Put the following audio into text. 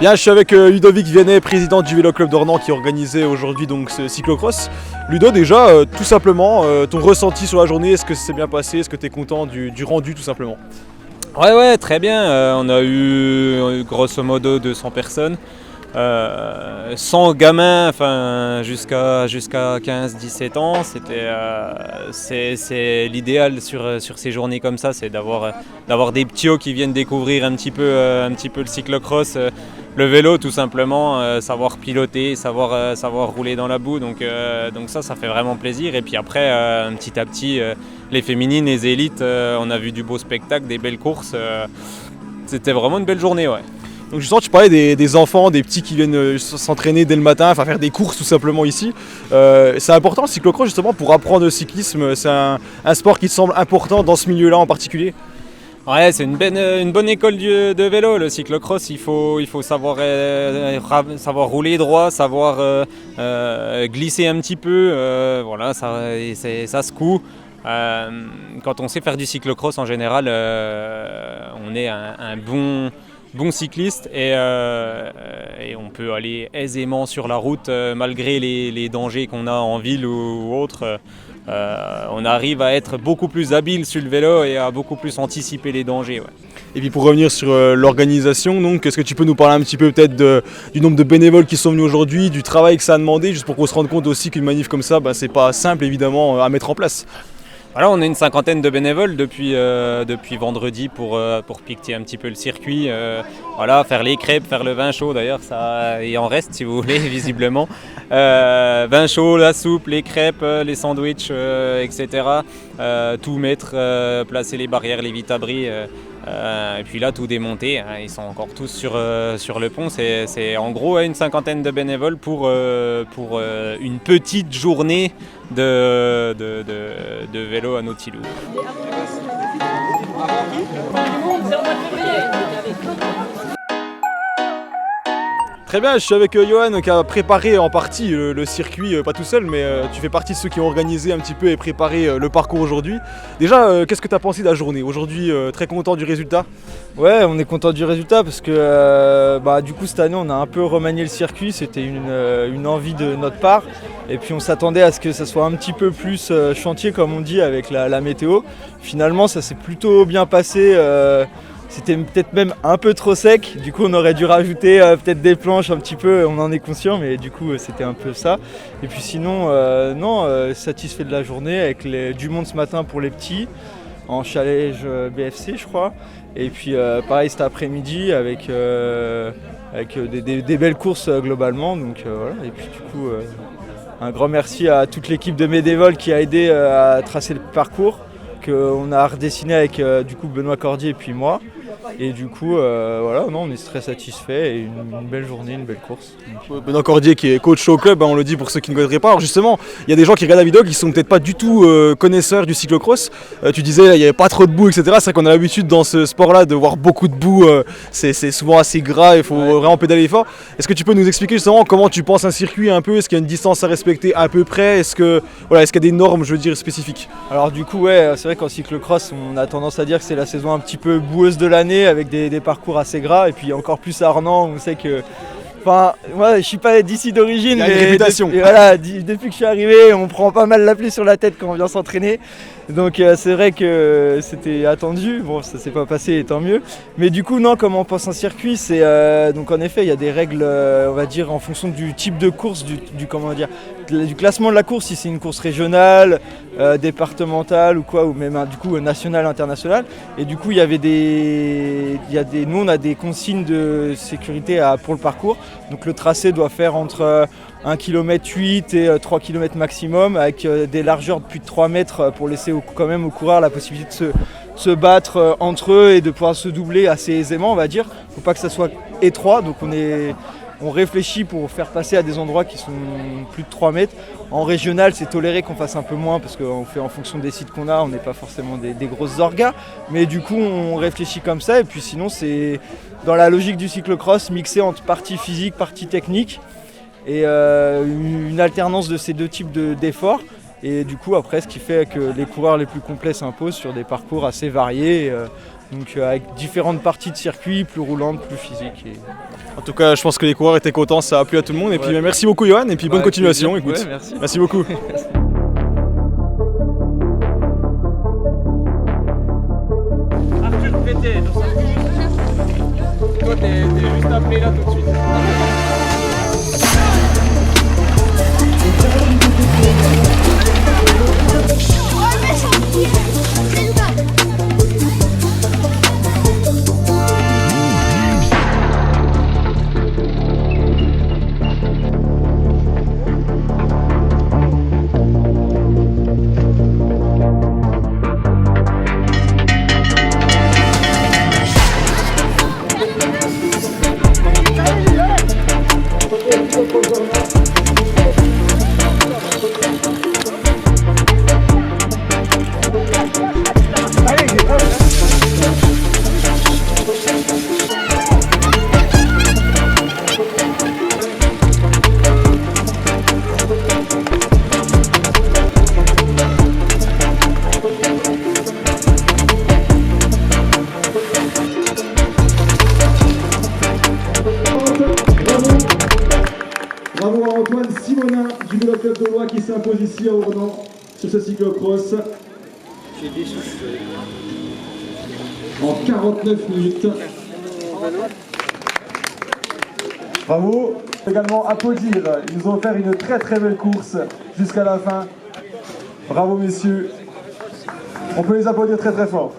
Bien, je suis avec Ludovic Vianney, président du Vélo Club d'Ornans qui organisait aujourd'hui donc ce cyclocross. Ludo, déjà, tout simplement, ton ressenti sur la journée, est-ce que c'est bien passé, est-ce que tu es content du rendu tout simplement? Ouais, très bien. On a eu grosso modo 200 personnes. 100 gamins, enfin jusqu'à 15-17 ans. C'est l'idéal sur ces journées comme ça, c'est d'avoir des ptios qui viennent découvrir un petit peu le cyclocross, le vélo tout simplement, savoir piloter, savoir rouler dans la boue. Donc ça fait vraiment plaisir. Et puis après, petit à petit, les féminines, les élites, on a vu du beau spectacle, des belles courses. C'était vraiment une belle journée, ouais. Donc justement, tu parlais des enfants, des petits qui viennent s'entraîner dès le matin, enfin faire des courses tout simplement ici. C'est important le cyclocross justement pour apprendre le cyclisme, c'est un sport qui te semble important dans ce milieu-là en particulier? Ouais, c'est une bonne école de vélo, le cyclocross. Il faut savoir rouler droit, savoir glisser un petit peu, voilà, ça secoue. Quand on sait faire du cyclocross en général, on est un bon cycliste et on peut aller aisément sur la route malgré les dangers qu'on a en ville ou autre. On arrive à être beaucoup plus habile sur le vélo et à beaucoup plus anticiper les dangers. Ouais. Et puis pour revenir sur l'organisation, donc est-ce que tu peux nous parler un petit peu peut-être du nombre de bénévoles qui sont venus aujourd'hui, du travail que ça a demandé, juste pour qu'on se rende compte aussi qu'une manif comme ça, c'est pas simple évidemment à mettre en place? Voilà, on est une cinquantaine de bénévoles depuis vendredi pour piqueter un petit peu le circuit, voilà, faire les crêpes, faire le vin chaud d'ailleurs, ça il en reste si vous voulez visiblement. Vin chaud, la soupe, les crêpes, les sandwichs, etc. Tout mettre, placer les barrières, les vite-abris. Et puis là tout démonter, hein, ils sont encore tous sur le pont, c'est en gros une cinquantaine de bénévoles pour une petite journée de vélo à Nautilus. Très bien, je suis avec Johan qui a préparé en partie le circuit, pas tout seul, mais tu fais partie de ceux qui ont organisé un petit peu et préparé le parcours aujourd'hui. Déjà, qu'est-ce que tu as pensé de la journée? Aujourd'hui, très content du résultat? Ouais, on est content du résultat parce que du coup cette année on a un peu remanié le circuit, c'était une envie de notre part. Et puis on s'attendait à ce que ça soit un petit peu plus chantier comme on dit avec la météo. Finalement ça s'est plutôt bien passé. C'était peut-être même un peu trop sec, du coup on aurait dû rajouter peut-être des planches un petit peu, on en est conscient, mais du coup c'était un peu ça. Et puis sinon, satisfait de la journée avec du monde ce matin pour les petits, en chalet BFC je crois. Et puis pareil cet après-midi avec des belles courses globalement. Donc, voilà. Et puis du coup un grand merci à toute l'équipe de Medevol qui a aidé à tracer le parcours, qu'on a redessiné avec du coup Benoît Cordier et puis moi. Et du coup, on est très satisfait et une belle journée, une belle course. Benoît Cordier qui est coach au club, on le dit pour ceux qui ne connaîtraient pas. Alors justement, il y a des gens qui regardent la vidéo qui sont peut-être pas du tout connaisseurs du cyclocross. Tu disais il n'y avait pas trop de boue, etc. C'est vrai qu'on a l'habitude dans ce sport-là de voir beaucoup de boue. C'est souvent assez gras, il faut vraiment pédaler fort. Est-ce que tu peux nous expliquer justement comment tu penses un circuit un peu? Est-ce qu'il y a une distance à respecter à peu près? Est-ce qu'il y a des normes, je veux dire, spécifiques? Alors du coup, ouais, c'est vrai qu'en cyclocross, on a tendance à dire que c'est la saison un petit peu boueuse de l'année avec des parcours assez gras. Et puis encore plus à Ornans, on sait que... Enfin, moi je suis pas d'ici d'origine, mais réputation. Depuis que je suis arrivé, on prend pas mal la pluie sur la tête quand on vient s'entraîner. Donc c'est vrai que c'était attendu, bon ça s'est pas passé et tant mieux. Mais du coup non, comme on pense un circuit, c'est donc en effet il y a des règles, on va dire en fonction du type de course, du classement de la course, si c'est une course régionale, départementale ou quoi, ou même du coup nationale, internationale. Et du coup nous on a des consignes de sécurité pour le parcours. Donc le tracé doit faire entre 1,8 km et 3 km maximum, avec des largeurs de plus de 3 mètres pour laisser quand même aux coureurs la possibilité de se battre entre eux et de pouvoir se doubler assez aisément, on va dire. Il ne faut pas que ça soit étroit, donc on réfléchit pour faire passer à des endroits qui sont plus de 3 mètres. En régional, c'est toléré qu'on fasse un peu moins parce qu'on fait en fonction des sites qu'on a, on n'est pas forcément des grosses orgas. Mais du coup, on réfléchit comme ça. Et puis sinon, c'est dans la logique du cyclocross, mixé entre partie physique, partie technique. Et une alternance de ces deux types d'efforts. Et du coup après ce qui fait que les coureurs les plus complets s'imposent sur des parcours assez variés, donc avec différentes parties de circuit, plus roulantes, plus physiques. En tout cas, je pense que les coureurs étaient contents, ça a plu à tout le monde. Et puis merci beaucoup Johan, et puis bonne continuation. Écoute. Ouais, merci. Merci beaucoup. Arthur Pété, toi t'es juste appelé là tout de suite. Bravo à Antoine Simonin du Vélo Club de Loire qui s'impose ici à Ornans sur ce cyclocross. En 49 minutes. Bravo. Également applaudir. Ils nous ont offert une très très belle course jusqu'à la fin. Bravo messieurs. On peut les applaudir très très fort.